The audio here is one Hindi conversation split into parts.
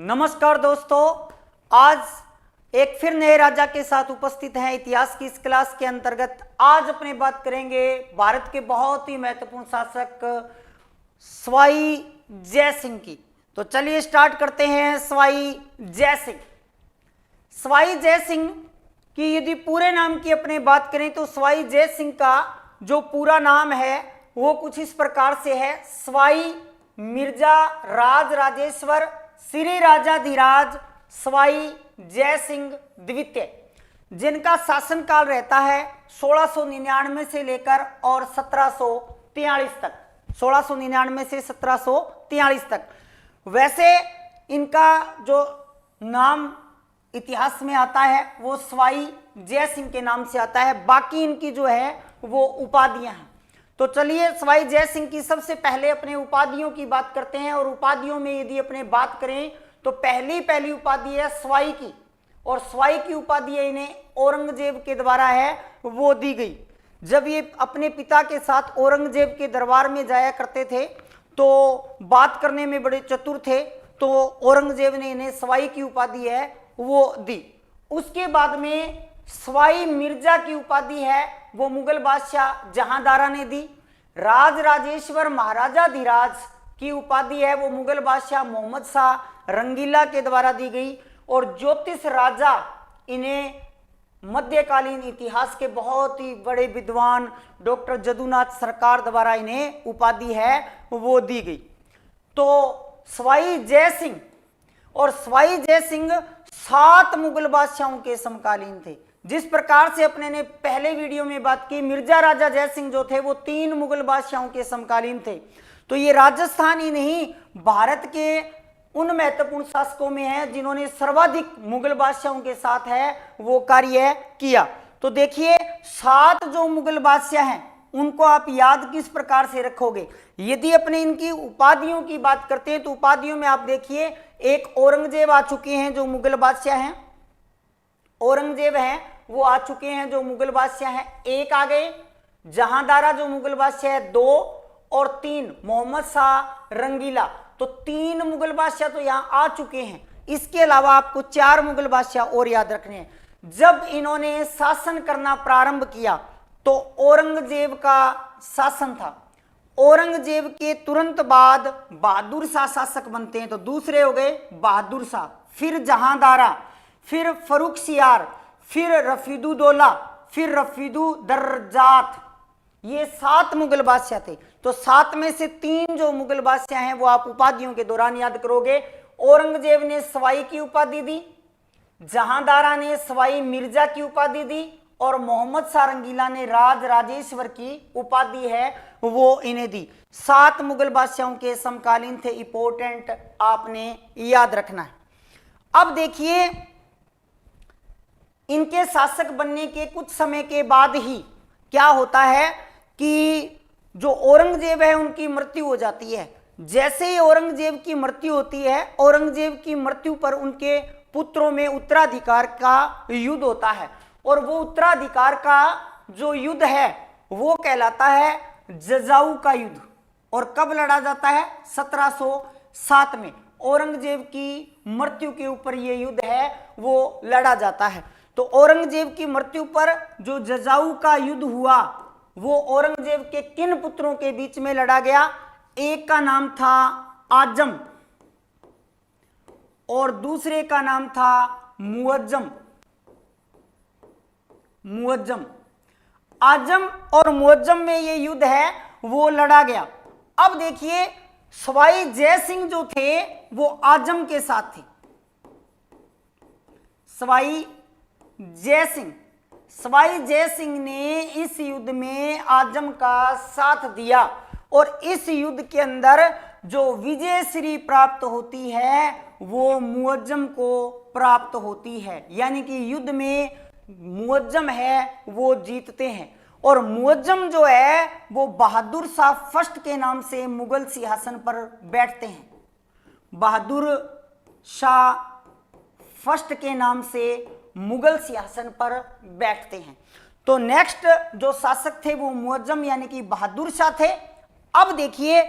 नमस्कार दोस्तों, आज एक फिर नए राजा के साथ उपस्थित हैं इतिहास की इस क्लास के अंतर्गत। आज अपने बात करेंगे भारत के बहुत ही महत्वपूर्ण शासक सवाई जय सिंह की। तो चलिए स्टार्ट करते हैं। सवाई जय सिंह। सवाई जय सिंह की यदि पूरे नाम की अपने बात करें तो सवाई जय सिंह का जो पूरा नाम है वो कुछ इस प्रकार से है। सवाई मिर्जा राज राजेश्वर श्री राजाधिराज सवाई जय सिंह द्वितीय, जिनका शासनकाल रहता है 1699 से लेकर और 1743 तक। 1699 से 1743 तक। वैसे इनका जो नाम इतिहास में आता है वो सवाई जय सिंह के नाम से आता है। बाकी इनकी जो है वो उपाधियां हैं। तो चलिए सवाई जय सिंह की सबसे पहले अपने उपाधियों की बात करते हैं। और उपाधियों में यदि अपने बात करें तो पहली उपाधि है सवाई की, और सवाई की उपाधि इन्हें औरंगजेब के द्वारा है वो दी गई। जब ये अपने पिता के साथ औरंगजेब के दरबार में जाया करते थे तो बात करने में बड़े चतुर थे, तो औरंगजेब ने इन्हें सवाई की उपाधि है वो दी। उसके बाद में सवाई मिर्जा की उपाधि है वो मुगल बादशाह जहांदारा ने दी। राज राजेश्वर महाराजाधिराज की उपाधि है वो मुगल बादशाह मोहम्मद शाह रंगीला के द्वारा दी गई। और ज्योतिष राजा इन्हें मध्यकालीन इतिहास के बहुत ही बड़े विद्वान डॉक्टर जदुनाथ सरकार द्वारा इन्हें उपाधि है वो दी गई। तो सवाई जय सिंह और सवाई जय सिंह 7 मुगल बादशाहों के समकालीन थे। जिस प्रकार से अपने ने पहले वीडियो में बात की, मिर्जा राजा जय सिंह जो थे वो 3 मुगल बादशाहों के समकालीन थे। तो ये राजस्थान ही नहीं भारत के उन महत्वपूर्ण शासकों में है जिन्होंने सर्वाधिक मुगल बादशाहों के साथ है वो कार्य किया। तो देखिए 7 जो मुगल बादशाह हैं उनको आप याद किस प्रकार से रखोगे। यदि अपने इनकी उपाधियों की बात करते हैं तो उपाधियों में आप देखिए, एक औरंगजेब आ चुके हैं जो मुगल बादशाह हैं, औरंगजेब हैं वो आ चुके हैं जो मुगल बादशाह हैं। एक आ गए जहांदारा जो मुगल बादशाह है 2, और 3 मोहम्मद शाह रंगीला। तो 3 मुगल बादशाह तो यहां आ चुके हैं। इसके अलावा आपको 4 मुगल बादशाह और याद रखने हैं। जब इन्होंने शासन करना प्रारंभ किया तो औरंगजेब का शासन था। औरंगजेब के तुरंत बाद बहादुर शाह शासक बनते हैं। तो दूसरे हो गए बहादुर शाह, फिर जहांदारा, फिर फर्रुखसियार, फिर रफीदुद्दौला, फिर रफीदुद्दर्जात। ये 7 मुगल बादशाह थे। तो 7 में से 3 जो मुगल बादशाह हैं वो आप उपाधियों के दौरान याद करोगे। औरंगजेब ने सवाई की उपाधि दी, जहांदारा ने सवाई मिर्जा की उपाधि दी, और मोहम्मद शाह रंगीला ने राज राजेश्वर की उपाधि है वो इन्हें दी। 7 मुगल बादशाहों के समकालीन थे। इंपॉर्टेंट आपने याद रखना है। अब देखिए इनके शासक बनने के कुछ समय के बाद ही क्या होता है कि जो औरंगजेब है उनकी मृत्यु हो जाती है। जैसे ही औरंगजेब की मृत्यु होती है, औरंगजेब की मृत्यु पर उनके पुत्रों में उत्तराधिकार का युद्ध होता है। और वो उत्तराधिकार का जो युद्ध है वो कहलाता है जजाऊ का युद्ध। और कब लड़ा जाता है? 1707 में औरंगजेब की मृत्यु के ऊपर ये युद्ध है वो लड़ा जाता है। तो औरंगजेब की मृत्यु पर जो जजाऊ का युद्ध हुआ वो औरंगजेब के किन पुत्रों के बीच में लड़ा गया? एक का नाम था आजम और दूसरे का नाम था मुअज्जम। आजम और मुअज्जम में ये युद्ध है वो लड़ा गया। अब देखिए सवाई जय सिंह जो थे वो आजम के साथ थे। सवाई जय सिंह ने इस युद्ध में आजम का साथ दिया। और इस युद्ध के अंदर जो विजय श्री प्राप्त होती है वो मुअज्जम को प्राप्त होती है। यानी कि युद्ध में मुअज्जम है वो जीतते हैं। और मुअज्जम जो है वो बहादुर शाह फर्स्ट के नाम से मुगल सिंहासन पर बैठते हैं। बहादुर शाह फर्स्ट के नाम से मुगल सिंहासन पर बैठते हैं। तो नेक्स्ट जो शासक थे वो मुअज्जम यानी कि बहादुर शाह थे। अब देखिए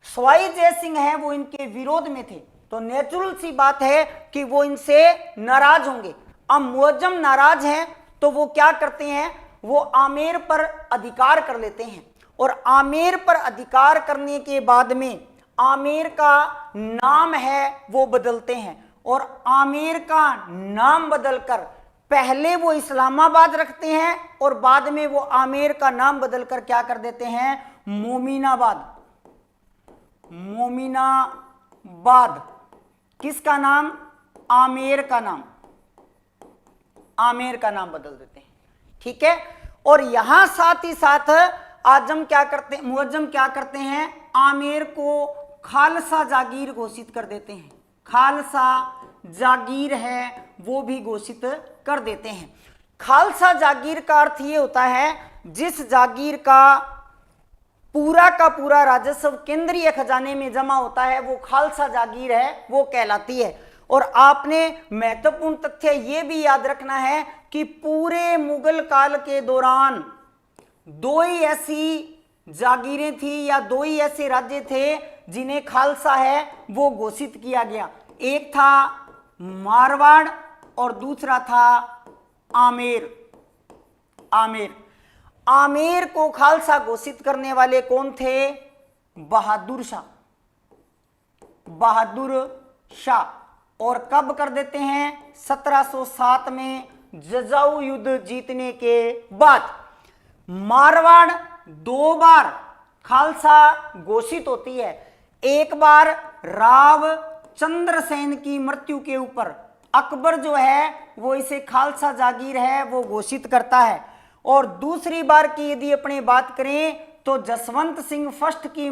सवाई जय सिंह हैं वो इनके विरोध में थे। तो नेचुरल सी बात है कि वो इनसे नाराज होंगे। अब मुअज्जम नाराज हैं तो वो क्या करते हैं, वो आमेर पर अधिकार कर लेते हैं, और आमेर पर अधिकार करने के बाद में आमेर का नाम है वो बदलते हैं, और आमेर का नाम बदलकर पहले वो इस्लामाबाद रखते हैं और बाद में वो आमेर का नाम बदलकर क्या कर देते हैं, मोमिनाबाद। मोमिनाबाद किसका नाम, आमेर का नाम, आमेर का नाम बदल देते हैं। ठीक है, और यहां साथ ही साथ आजम क्या करते हैं, मुअज्जम क्या करते हैं, आमेर को खालसा जागीर घोषित कर देते हैं। खालसा जागीर है वो भी घोषित कर देते हैं। खालसा जागीर का अर्थ ये होता है जिस जागीर का पूरा राजस्व केंद्रीय खजाने में जमा होता है वो खालसा जागीर है, वो कहलाती है। और आपने महत्वपूर्ण तथ्य ये भी याद रखना है कि पूरे मुगल काल के दौरान दो ही ऐसी जागीरें थी या दो ही ऐसे राज्य थे जिन्हें खालसा है वो घोषित किया गया। एक था मारवाड़ और दूसरा था आमेर। आमेर को खालसा घोषित करने वाले कौन थे, बहादुर शाह। और कब कर देते हैं, 1707 में जजाऊ युद्ध जीतने के बाद। मारवाड़ 2 बार खालसा घोषित होती है, एक बार राव चंद्रसेन की मृत्यु के ऊपर अकबर जो है वो इसे खालसा जागीर है वो घोषित करता है, और दूसरी बार की यदि अपने बात करें तो जसवंत सिंह फर्स्ट की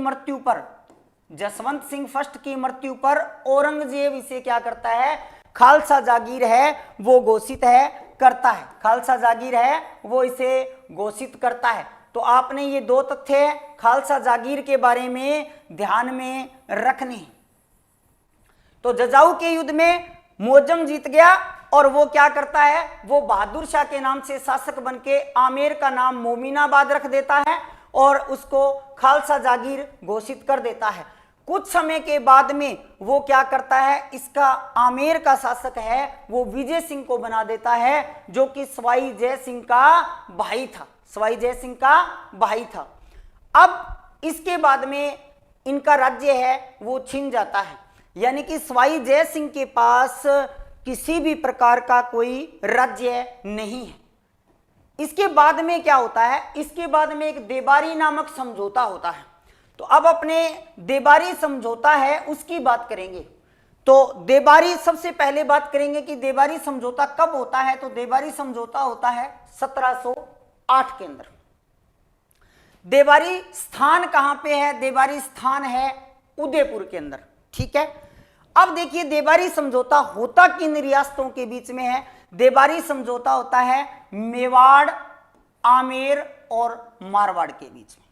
मृत्यु पर औरंगजेब इसे क्या करता है, खालसा जागीर है वो घोषित है करता है, खालसा जागीर है वो इसे घोषित करता है। तो आपने ये 2 तथ्य खालसा जागीर के बारे में ध्यान में रखने हैं। तो जजाऊ के युद्ध में मुअज्जम जीत गया और वो क्या करता है, वो बहादुर शाह के नाम से शासक बनके आमेर का नाम मोमिनाबाद रख देता है और उसको खालसा जागीर घोषित कर देता है। कुछ समय के बाद में वो क्या करता है, इसका आमेर का शासक है वो विजय सिंह को बना देता है जो कि सवाई जय सिंह का भाई था। अब इसके बाद में इनका राज्य है वो छिन जाता है, यानी कि सवाई जय सिंह के पास किसी भी प्रकार का कोई राज्य नहीं है। इसके बाद में क्या होता है, इसके बाद में एक देबारी नामक समझौता होता है। तो अब अपने देबारी समझौता है उसकी बात करेंगे। तो देबारी सबसे पहले बात करेंगे कि देबारी समझौता कब होता है। तो देबारी समझौता होता है 1708 के अंदर। देबारी स्थान कहां पे है, देबारी स्थान है उदयपुर के अंदर। ठीक है, अब देखिए देबारी समझौता होता किन रियासतों के बीच में है। देबारी समझौता होता है मेवाड़, आमेर और मारवाड़ के बीच में,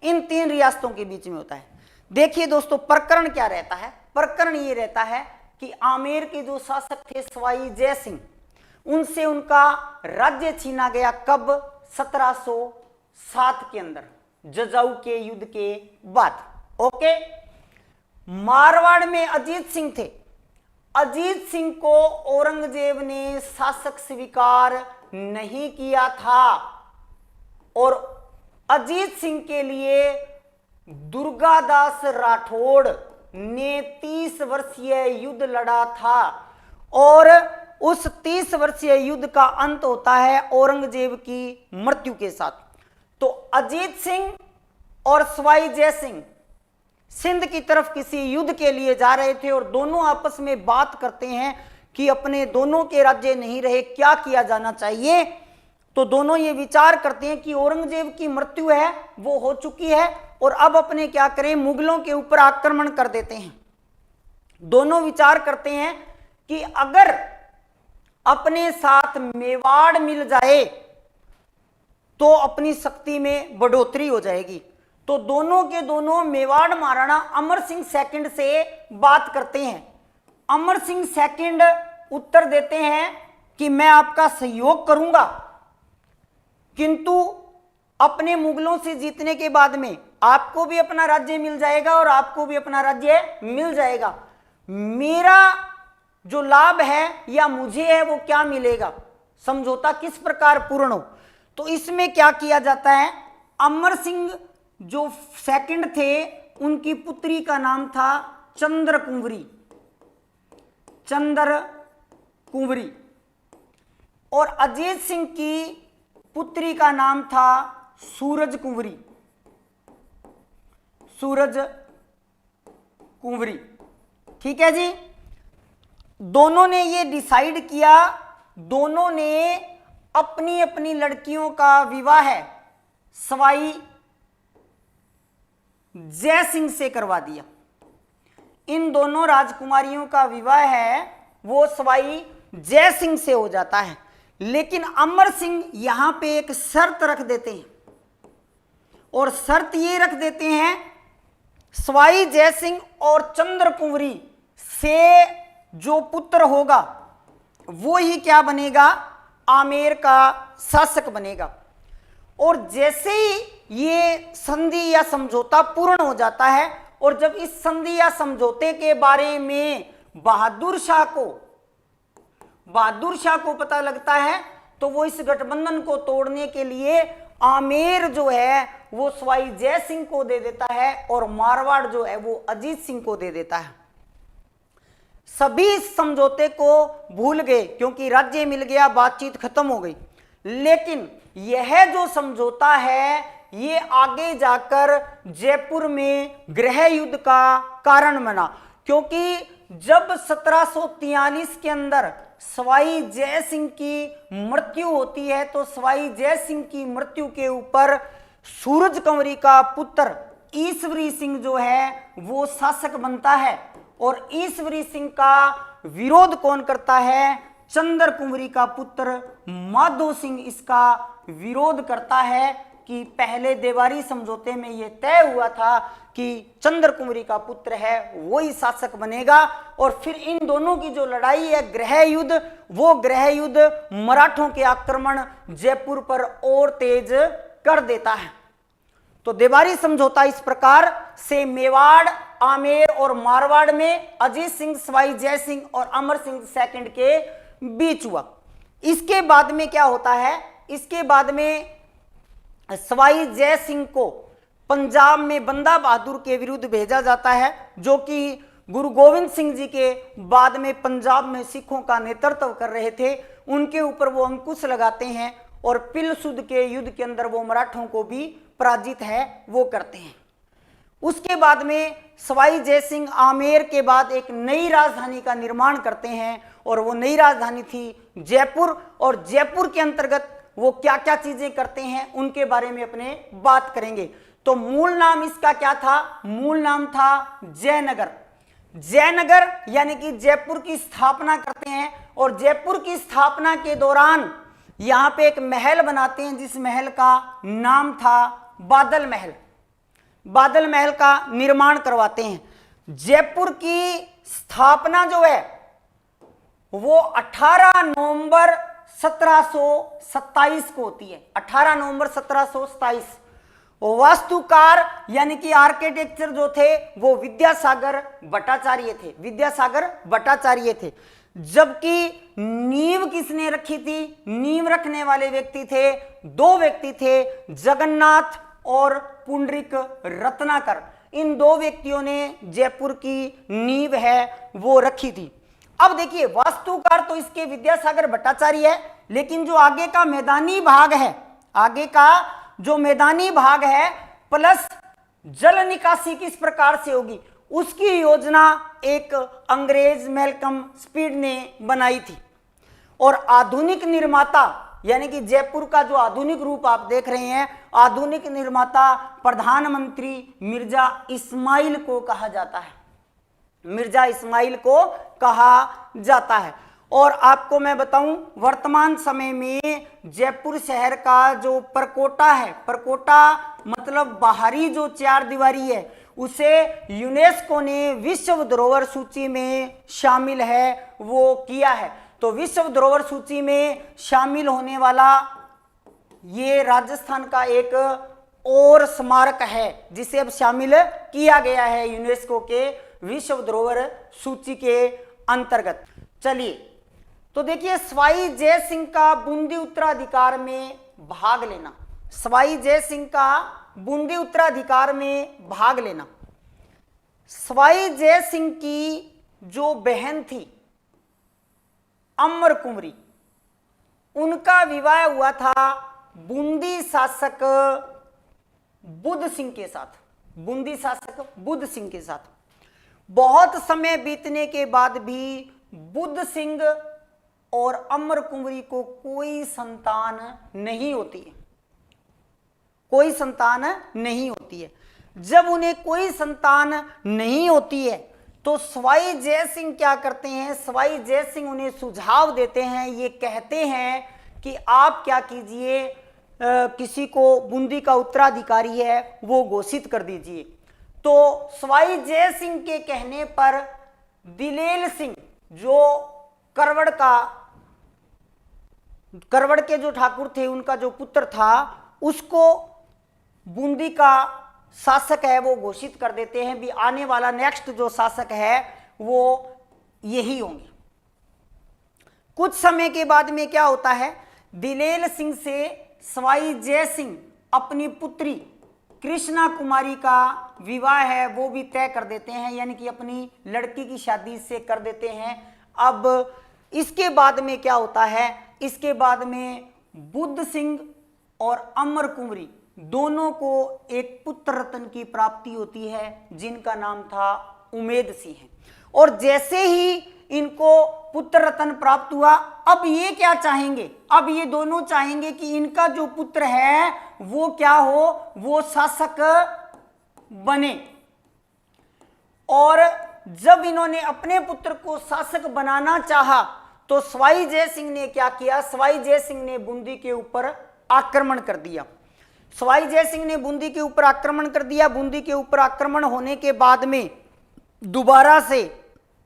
इन 3 रियासतों के बीच में होता है। देखिए दोस्तों प्रकरण क्या रहता है, प्रकरण ये रहता है कि आमेर के जो शासक थे सवाई जय सिंह, उनसे उनका राज्य छीना गया कब, 1707 के अंदर जजाऊ के युद्ध के बाद। ओके, मारवाड़ में अजीत सिंह थे। अजीत सिंह को औरंगजेब ने शासक स्वीकार नहीं किया था और अजीत सिंह के लिए दुर्गादास राठौड़ ने 30 वर्षीय युद्ध लड़ा था और उस 30 वर्षीय युद्ध का अंत होता है औरंगजेब की मृत्यु के साथ। तो अजीत सिंह और सवाई जय सिंह सिंध की तरफ किसी युद्ध के लिए जा रहे थे और दोनों आपस में बात करते हैं कि अपने दोनों के राज्य नहीं रहे, क्या किया जाना चाहिए। तो दोनों ये विचार करते हैं कि औरंगजेब की मृत्यु है वो हो चुकी है और अब अपने क्या करें, मुगलों के ऊपर आक्रमण कर देते हैं। दोनों विचार करते हैं कि अगर अपने साथ मेवाड़ मिल जाए तो अपनी शक्ति में बढ़ोतरी हो जाएगी। तो दोनों के दोनों मेवाड़ महाराणा अमर सिंह सेकंड से बात करते हैं। अमर सिंह सेकंड उत्तर देते हैं कि मैं आपका सहयोग करूंगा, किंतु अपने मुगलों से जीतने के बाद में आपको भी अपना राज्य मिल जाएगा और आपको भी अपना राज्य मिल जाएगा। मेरा जो लाभ है या मुझे है वो क्या मिलेगा, समझौता किस प्रकार पूर्ण हो। तो इसमें क्या किया जाता है, अमर सिंह जो सेकंड थे उनकी पुत्री का नाम था चंद्र कुंवरी, चंद्र कुंवरी, और अजीत सिंह की पुत्री का नाम था सूरज कुंवरी, सूरज कुंवरी। ठीक है जी। दोनों ने ये डिसाइड किया, दोनों ने अपनी अपनी लड़कियों का विवाह सवाई जय सिंह से करवा दिया। इन दोनों राजकुमारियों का विवाह है वो सवाई जय सिंह से हो जाता है। लेकिन अमर सिंह यहां पे एक शर्त रख देते हैं, और शर्त ये रख देते हैं सवाई जय सिंह और चंद्र कुंवरी से जो पुत्र होगा वो ही क्या बनेगा, आमेर का शासक बनेगा। और जैसे ही ये संधि या समझौता पूर्ण हो जाता है, और जब इस संधि या समझौते के बारे में बहादुर शाह को पता लगता है, तो वो इस गठबंधन को तोड़ने के लिए आमेर जो है वो सवाई जय सिंह को दे देता है, और मारवाड़ जो है वो अजीत सिंह को दे देता है। सभी इस समझौते को भूल गए क्योंकि राज्य मिल गया, बातचीत खत्म हो गई। लेकिन यह जो समझौता है ये आगे जाकर जयपुर में गृह युद्ध का कारण बना, क्योंकि जब 1743 के अंदर सवाई जय सिंह की मृत्यु होती है, तो सवाई जय सिंह की मृत्यु के ऊपर सूरज कंवरी का पुत्र ईश्वरी सिंह जो है वो शासक बनता है। और ईश्वरी सिंह का विरोध कौन करता है, चंद्र कुंवरी का पुत्र माधो सिंह इसका विरोध करता है। कि पहले देवारी समझौते में यह तय हुआ था कि चंद्र कुंवरी का पुत्र है वो ही शासक बनेगा। और फिर इन दोनों की जो लड़ाई है गृह युद्ध, वो गृह युद्ध मराठों के आक्रमण जयपुर पर और तेज कर देता है। तो देवारी समझौता इस प्रकार से मेवाड़, आमेर और मारवाड़ में अजीत सिंह, सवाई जय सिंह और अमर सिंह सेकंड के बीच हुआ। इसके बाद में क्या होता है, इसके बाद में सवाई जय सिंह को पंजाब में बंदा बहादुर के विरुद्ध भेजा जाता है, जो कि गुरु गोविंद सिंह जी के बाद में पंजाब में सिखों का नेतृत्व कर रहे थे। उनके ऊपर वो अंकुश लगाते हैं और पिलसुद के युद्ध के अंदर वो मराठों को भी पराजित है वो करते हैं। उसके बाद में सवाई जय सिंह आमेर के बाद एक नई राजधानी का निर्माण करते हैं, और वो नई राजधानी थी जयपुर। और जयपुर के अंतर्गत वो क्या क्या चीजें करते हैं उनके बारे में अपने बात करेंगे। तो मूल नाम इसका क्या था, मूल नाम था जयनगर। जयनगर यानी कि जयपुर की स्थापना करते हैं, और जयपुर की स्थापना के दौरान यहां पे एक महल बनाते हैं जिस महल का नाम था बादल महल। बादल महल का निर्माण करवाते हैं। जयपुर की स्थापना जो है वो 18 नवंबर 1727 को होती है। 18 नवंबर 1727। वास्तुकार यानी कि आर्किटेक्चर जो थे वो विद्यासागर भट्टाचार्य थे, विद्यासागर भट्टाचार्य थे। जबकि नींव किसने रखी थी, नींव रखने वाले व्यक्ति थे, दो व्यक्ति थे, जगन्नाथ और पुंडरीक रत्नाकर। इन दो व्यक्तियों ने जयपुर की नींव है वो रखी थी। अब देखिए, वास्तुकार तो इसके विद्यासागर भट्टाचार्य है, लेकिन जो आगे का मैदानी भाग है, आगे का जो मैदानी भाग है प्लस जल निकासी किस प्रकार से होगी उसकी योजना एक अंग्रेज मेलकम स्पीड ने बनाई थी। और आधुनिक निर्माता यानी कि जयपुर का जो आधुनिक रूप आप देख रहे हैं, आधुनिक निर्माता प्रधानमंत्री मिर्जा इस्माइल को कहा जाता है, मिर्जा इस्माइल को कहा जाता है। और आपको मैं बताऊं, वर्तमान समय में जयपुर शहर का जो परकोटा है, परकोटा मतलब बाहरी जो चार दीवारी है, उसे यूनेस्को ने विश्व धरोहर सूची में शामिल है वो किया है। तो विश्व धरोहर सूची में शामिल होने वाला ये राजस्थान का एक और स्मारक है जिसे अब शामिल किया गया है यूनेस्को के विश्व धरोहर सूची के अंतर्गत। चलिए, तो देखिए सवाई जय सिंह का बूंदी उत्तराधिकार में भाग लेना, सवाई जय सिंह का बूंदी उत्तराधिकार में भाग लेना। सवाई जय सिंह की जो बहन थी अमर कुंवरी, उनका विवाह हुआ था बूंदी शासक बुद्ध सिंह के साथ, बूंदी शासक बुद्ध सिंह के साथ। बहुत समय बीतने के बाद भी बुद्ध सिंह और अमर कुंवरी को कोई संतान नहीं होती है, कोई संतान नहीं होती है। जब उन्हें कोई संतान नहीं होती है तो सवाई जय सिंह क्या करते हैं, सवाई जय सिंह उन्हें सुझाव देते हैं, ये कहते हैं कि आप क्या कीजिए, किसी को बूंदी का उत्तराधिकारी है वो घोषित कर दीजिए। तो सवाई जय सिंह के कहने पर दिलेल सिंह, जो करवड़ के जो ठाकुर थे, उनका जो पुत्र था, उसको बूंदी का शासक है वो घोषित कर देते हैं भी आने वाला नेक्स्ट जो शासक है वो यही होंगे। कुछ समय के बाद में क्या होता है, दिलेल सिंह से सवाई जय सिंह अपनी पुत्री कृष्णा कुमारी का विवाह है वो भी तय कर देते हैं, यानी कि अपनी लड़की की शादी से कर देते हैं। अब इसके बाद में क्या होता है, इसके बाद में बुद्ध सिंह और अमर कुंवरी दोनों को एक पुत्र रत्न की प्राप्ति होती है जिनका नाम था उमेद सिंह। और जैसे ही इनको पुत्र रत्न प्राप्त हुआ, अब ये क्या चाहेंगे, अब ये दोनों चाहेंगे कि इनका जो पुत्र है वो क्या हो, वो शासक बने। और जब इन्होंने अपने पुत्र को शासक बनाना चाहा तो सवाई जय सिंह ने क्या किया, सवाई जय सिंह ने बूंदी के ऊपर आक्रमण कर दिया। सवाई जय सिंह ने बूंदी के ऊपर आक्रमण कर दिया। बूंदी के ऊपर आक्रमण होने के बाद में दोबारा से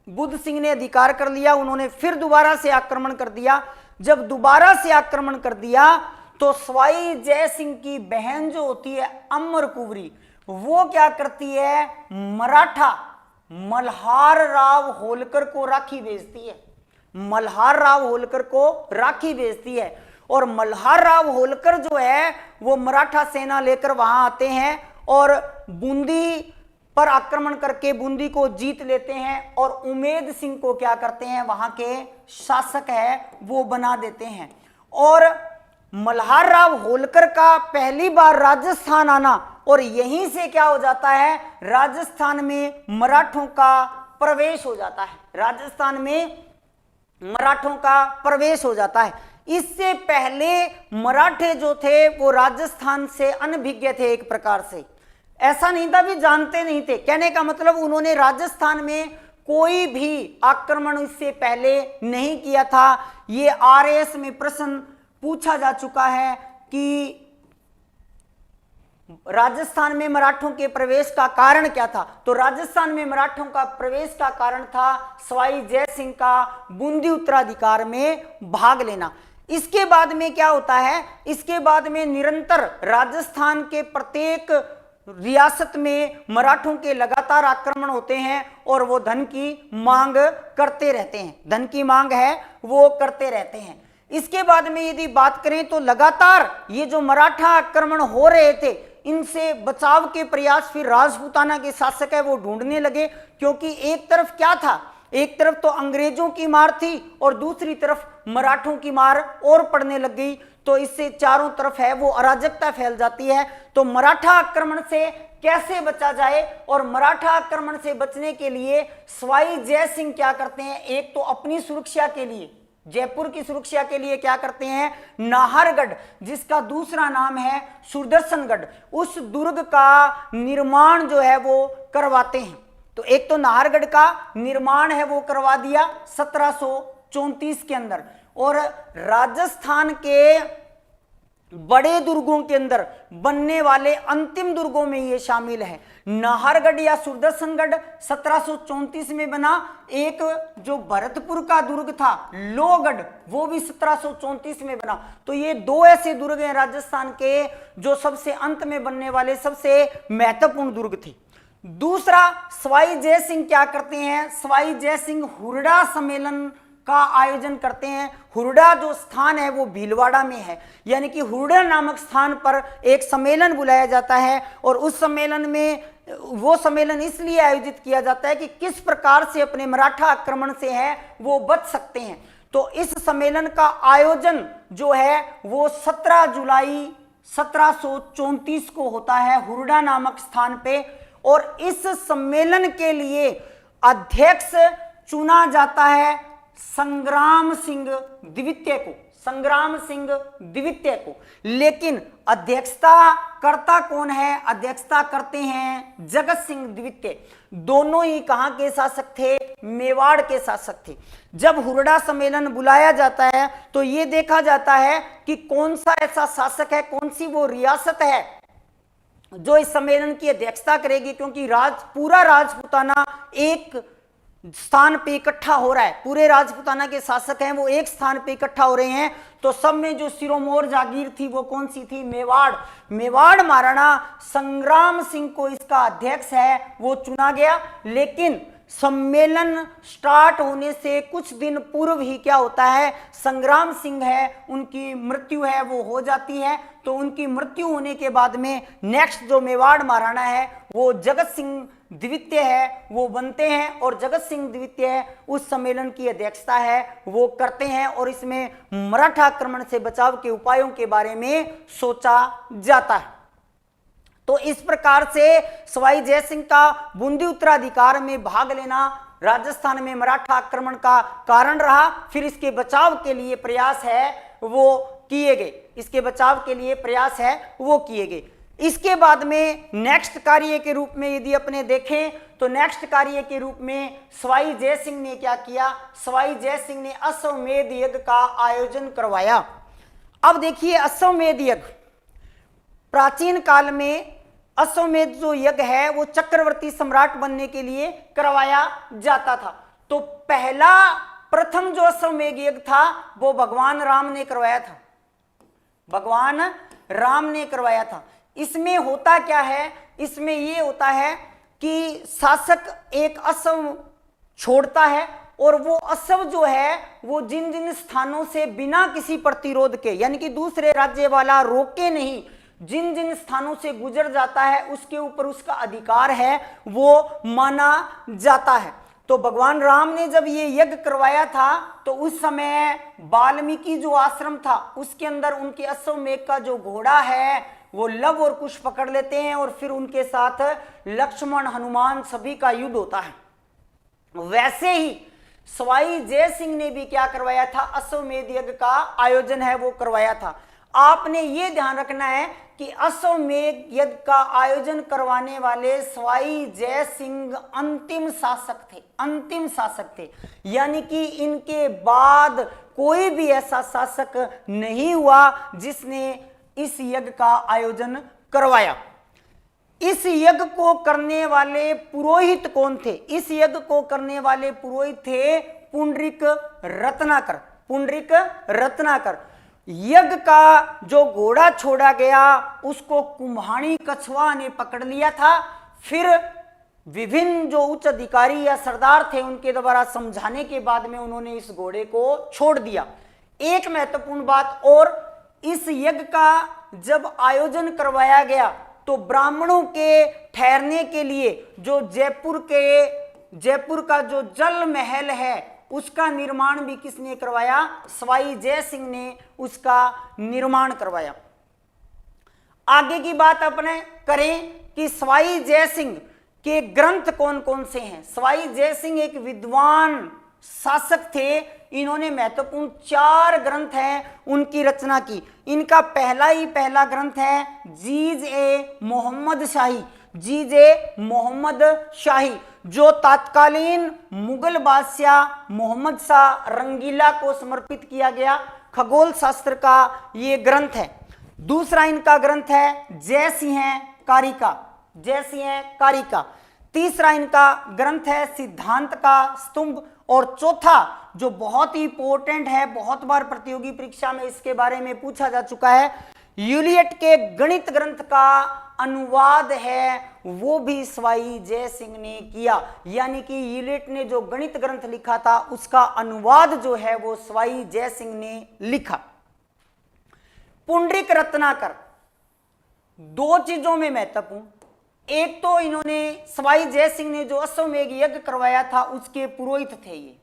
बुद्ध सिंह ने अधिकार कर लिया, उन्होंने फिर दोबारा से आक्रमण कर दिया। जब दोबारा से आक्रमण कर दिया तो सवाई जय सिंह की बहन जो होती है अमर कुंवरी, वो क्या करती है, मराठा मल्हार राव होलकर को राखी भेजती है, मल्हार राव होलकर को राखी भेजती है। और मल्हार राव होलकर जो है वो मराठा सेना लेकर वहां आते हैं और बूंदी पर आक्रमण करके बूंदी को जीत लेते हैं और उमेद सिंह को क्या करते हैं, वहां के शासक है वो बना देते हैं। और मल्हार राव होलकर का पहली बार राजस्थान आना और यहीं से क्या हो जाता है, राजस्थान में मराठों का प्रवेश हो जाता है, राजस्थान में मराठों का प्रवेश हो जाता है। इससे पहले मराठे जो थे वो राजस्थान से अनभिज्ञ थे, एक प्रकार से ऐसा नहीं था भी जानते नहीं थे, कहने का मतलब उन्होंने राजस्थान में कोई भी आक्रमण इससे पहले नहीं किया था। ये आरएएस में प्रश्न पूछा जा चुका है कि राजस्थान में मराठों के प्रवेश का कारण क्या था, तो राजस्थान में मराठों का प्रवेश का कारण था सवाई जय सिंह का बूंदी उत्तराधिकार में भाग लेना। इसके बाद में क्या होता है, इसके बाद में निरंतर राजस्थान के प्रत्येक रियासत में मराठों के लगातार आक्रमण होते हैं और वो धन की मांग करते रहते हैं, धन की मांग है वो करते रहते हैं। इसके बाद में यदि बात करें तो लगातार ये जो मराठा आक्रमण हो रहे थे, इनसे बचाव के प्रयास फिर राजपूताना के शासक है वो ढूंढने लगे, क्योंकि एक तरफ क्या था, एक तरफ तो अंग्रेजों की मार थी और दूसरी तरफ मराठों की मार और पड़ने लग गई, तो इससे चारों तरफ है वो अराजकता फैल जाती है। तो मराठा आक्रमण से कैसे बचा जाए, और मराठा आक्रमण से बचने के लिए सवाई जय सिंह क्या करते हैं, एक तो अपनी सुरक्षा के लिए, जयपुर की सुरक्षा के लिए क्या करते हैं, नाहरगढ़ जिसका दूसरा नाम है सुदर्शनगढ़, उस दुर्ग का निर्माण जो है वो करवाते हैं। तो एक तो नाहरगढ़ का निर्माण है वो करवा दिया 1734 के अंदर, और राजस्थान के बड़े दुर्गों के अंदर बनने वाले अंतिम दुर्गों में ये शामिल है। नाहरगढ़ या सुदर्शनगढ़ 1734 में बना, एक जो भरतपुर का दुर्ग था लोहगढ़ वो भी 1734 में बना। तो ये दो ऐसे दुर्ग हैं राजस्थान के जो सबसे अंत में बनने वाले सबसे महत्वपूर्ण दुर्ग थे। दूसरा, सवाई जय सिंह क्या करते हैं, सवाई जय सिंह हुरडा सम्मेलन का आयोजन करते हैं। हुरडा जो स्थान है वो भीलवाड़ा में है, यानी कि हुरडा नामक स्थान पर एक सम्मेलन बुलाया जाता है और उस सम्मेलन में वो सम्मेलन इसलिए आयोजित किया जाता है कि किस प्रकार से अपने मराठा आक्रमण से है वो बच सकते हैं। तो इस सम्मेलन का आयोजन जो है वो 17 जुलाई 1734 को होता है हुरडा नामक स्थान पे, और इस सम्मेलन के लिए अध्यक्ष चुना जाता है संग्राम सिंह द्वितीय को, संग्राम सिंह द्वितीय को। लेकिन अध्यक्षता करता कौन है, अध्यक्षता करते हैं जगत सिंह द्वितीय। दोनों ही कहां के शासक थे, मेवाड़ के शासक थे। जब हुरडा सम्मेलन बुलाया जाता है तो यह देखा जाता है कि कौन सा ऐसा शासक है, कौन सी वो रियासत है जो इस सम्मेलन की अध्यक्षता करेगी, क्योंकि पूरा राजपूताना एक स्थान पे इकट्ठा हो रहा है, पूरे राजपूताना के शासक हैं वो एक स्थान पे इकट्ठा हो रहे हैं। तो सब में जो सिरोमोर जागीर थी वो कौन सी थी, मेवाड़। मेवाड़ महाराणा संग्राम सिंह को इसका अध्यक्ष है वो चुना गया। लेकिन सम्मेलन स्टार्ट होने से कुछ दिन पूर्व ही क्या होता है, संग्राम सिंह है उनकी मृत्यु है वो हो जाती है। तो उनकी मृत्यु होने के बाद में नेक्स्ट जो मेवाड़ महाराणा है वो जगत सिंह द्वितीय है वो बनते हैं, और जगत सिंह द्वितीय उस सम्मेलन की अध्यक्षता है वो करते हैं और इसमें मराठा आक्रमण से बचाव के उपायों के बारे में सोचा जाता है। तो इस प्रकार से सवाई जय सिंह का बूंदी उत्तराधिकार में भाग लेना राजस्थान में मराठा आक्रमण का कारण रहा। फिर इसके बचाव के लिए प्रयास है वो किए गए, इसके बचाव के लिए प्रयास है वो किए गए। इसके बाद में नेक्स्ट कार्य के रूप में यदि अपने देखें तो नेक्स्ट कार्य के रूप में सवाई जय सिंह ने क्या किया, सवाई जय सिंह ने अश्वमेध यज्ञ का आयोजन करवाया। अब देखिए अश्वमेध यज्ञ, प्राचीन काल में अश्वमेध जो यज्ञ है वो चक्रवर्ती सम्राट बनने के लिए करवाया जाता था। तो प्रथम जो अश्वमेध यज्ञ था वो भगवान राम ने करवाया था, भगवान राम ने करवाया था। इसमें होता क्या है, इसमें ये होता है कि शासक एक अश्व छोड़ता है और वो अश्व जो है वो जिन जिन स्थानों से बिना किसी प्रतिरोध के, यानी कि दूसरे राज्य वाला रोके नहीं, जिन जिन स्थानों से गुजर जाता है उसके ऊपर उसका अधिकार है वो माना जाता है। तो भगवान राम ने जब ये यज्ञ करवाया था तो उस समय वाल्मीकि जो आश्रम था उसके अंदर उनके अश्वमेध का जो घोड़ा है वो लव और कुश पकड़ लेते हैं और फिर उनके साथ लक्ष्मण हनुमान सभी का युद्ध होता है। वैसे ही सवाई जय सिंह ने भी क्या करवाया था, अश्वमेध यज्ञ का आयोजन है वो करवाया था। आपने ये ध्यान रखना है कि अश्वमेध यज्ञ का आयोजन करवाने वाले सवाई जय सिंह अंतिम शासक थे, अंतिम शासक थे, यानी कि इनके बाद कोई भी ऐसा शासक नहीं हुआ जिसने इस यज्ञ का आयोजन करवाया। इस यज्ञ को करने वाले पुरोहित कौन थे, इस यज्ञ को करने वाले पुरोहित थे पुंडरीक रत्नाकर, पुंडरीक रत्नाकर। यज्ञ का जो घोड़ा छोड़ा गया उसको कुम्हानी कछुआ ने पकड़ लिया था। फिर विभिन्न जो उच्च अधिकारी या सरदार थे उनके द्वारा समझाने के बाद में उन्होंने इस घोड़े को छोड़ दिया। एक महत्वपूर्ण बात और, इस यज्ञ का जब आयोजन करवाया गया तो ब्राह्मणों के ठहरने के लिए जो जयपुर का जो जल महल है उसका निर्माण भी किसने करवाया, सवाई जय सिंह ने उसका निर्माण करवाया। आगे की बात अपने करें कि सवाई जय सिंह के ग्रंथ कौन कौन से हैं। सवाई जय सिंह एक विद्वान शासक थे, इन्होंने महत्वपूर्ण 4 ग्रंथ हैं उनकी रचना की। इनका पहला ग्रंथ है जीज ए मोहम्मद शाही, जीज ए मोहम्मद शाही, जो तत्कालीन मुगल बादशाह मोहम्मद शाह रंगीला को समर्पित किया गया खगोल शास्त्र का ये ग्रंथ है। दूसरा इनका ग्रंथ है जय सिंह कारिका, जय सिंह कारिका। तीसरा इनका ग्रंथ है सिद्धांत का स्तंभ, और चौथा जो बहुत ही इंपॉर्टेंट है, बहुत बार प्रतियोगी परीक्षा में इसके बारे में पूछा जा चुका है, यूलियट के गणित ग्रंथ का अनुवाद है वो भी सवाई जय सिंह ने किया, यानी कि यूलियट ने जो गणित ग्रंथ लिखा था उसका अनुवाद जो है वो सवाई जय सिंह ने लिखा। पुंडरीक रत्नाकर दो चीजों में महत्वपूर्ण, एक तो इन्होंने सवाई जय सिंह ने जो अश्वमेध यज्ञ करवाया था उसके पुरोहित थे ये।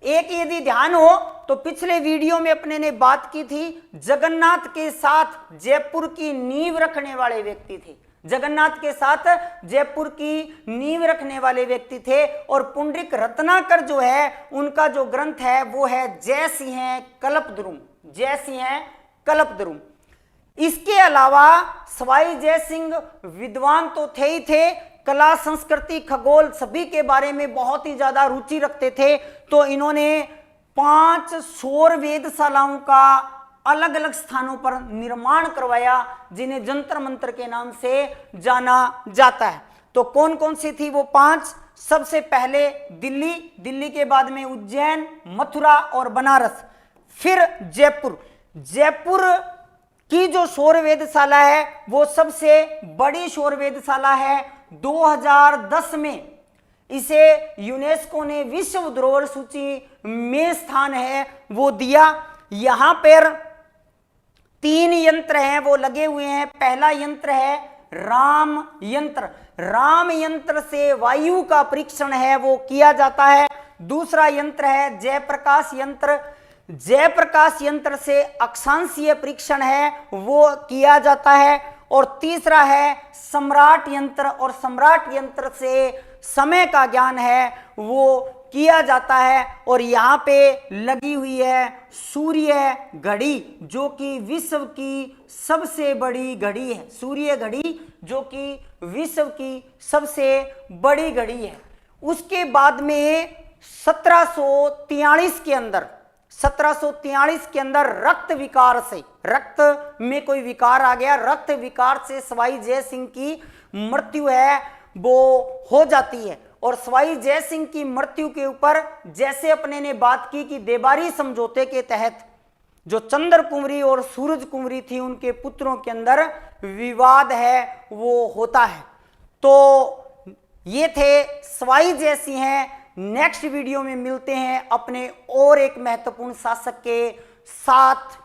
एक यदि ध्यान हो तो पिछले वीडियो में अपने ने बात की थी, जगन्नाथ के साथ जयपुर की नींव रखने वाले व्यक्ति थे, जगन्नाथ के साथ जयपुर की नींव रखने वाले व्यक्ति थे। और पुंडरीक रत्नाकर जो है उनका जो ग्रंथ है वो है जय सिंह कल्पद्रुम, जय सिंह कल्पद्रुम। इसके अलावा सवाई जय सिंह विद्वान तो थे ही थे, कला संस्कृति खगोल सभी के बारे में बहुत ही ज्यादा रुचि रखते थे। तो इन्होंने 5 सौर वेधशालाओं का अलग अलग स्थानों पर निर्माण करवाया जिन्हें जंतर मंतर के नाम से जाना जाता है। तो कौन कौन सी थी वो 5? सबसे पहले दिल्ली, दिल्ली के बाद में उज्जैन, मथुरा और बनारस, फिर जयपुर। जयपुर की जो सौर वेधशाला है वो सबसे बड़ी सौर वेधशाला है। 2010 में इसे यूनेस्को ने विश्व धरोहर सूची में स्थान है वो दिया। यहां पर 3 यंत्र हैं वो लगे हुए हैं। पहला यंत्र है राम यंत्र, राम यंत्र से वायु का परीक्षण है वो किया जाता है। दूसरा यंत्र है जयप्रकाश यंत्र, जयप्रकाश यंत्र से अक्षांशीय परीक्षण है वो किया जाता है। और तीसरा है सम्राट यंत्र, और सम्राट यंत्र से समय का ज्ञान है वो किया जाता है। और यहाँ पे लगी हुई है सूर्य घड़ी जो कि विश्व की सबसे बड़ी घड़ी है, सूर्य घड़ी जो कि विश्व की सबसे बड़ी घड़ी है। उसके बाद में 1743 के अंदर रक्त विकार से, रक्त में कोई विकार आ गया, रक्त विकार से सवाई जय सिंह की मृत्यु है वो हो जाती है। और सवाई जय सिंह की मृत्यु के ऊपर जैसे अपने ने बात की कि देबारी समझौते के तहत जो चंद्र कुंवरी और सूरज कुंवरी थी उनके पुत्रों के अंदर विवाद है वो होता है। तो ये थे सवाई जय सिंह। नेक्स्ट वीडियो में मिलते हैं अपने और एक महत्वपूर्ण शासक के साथ।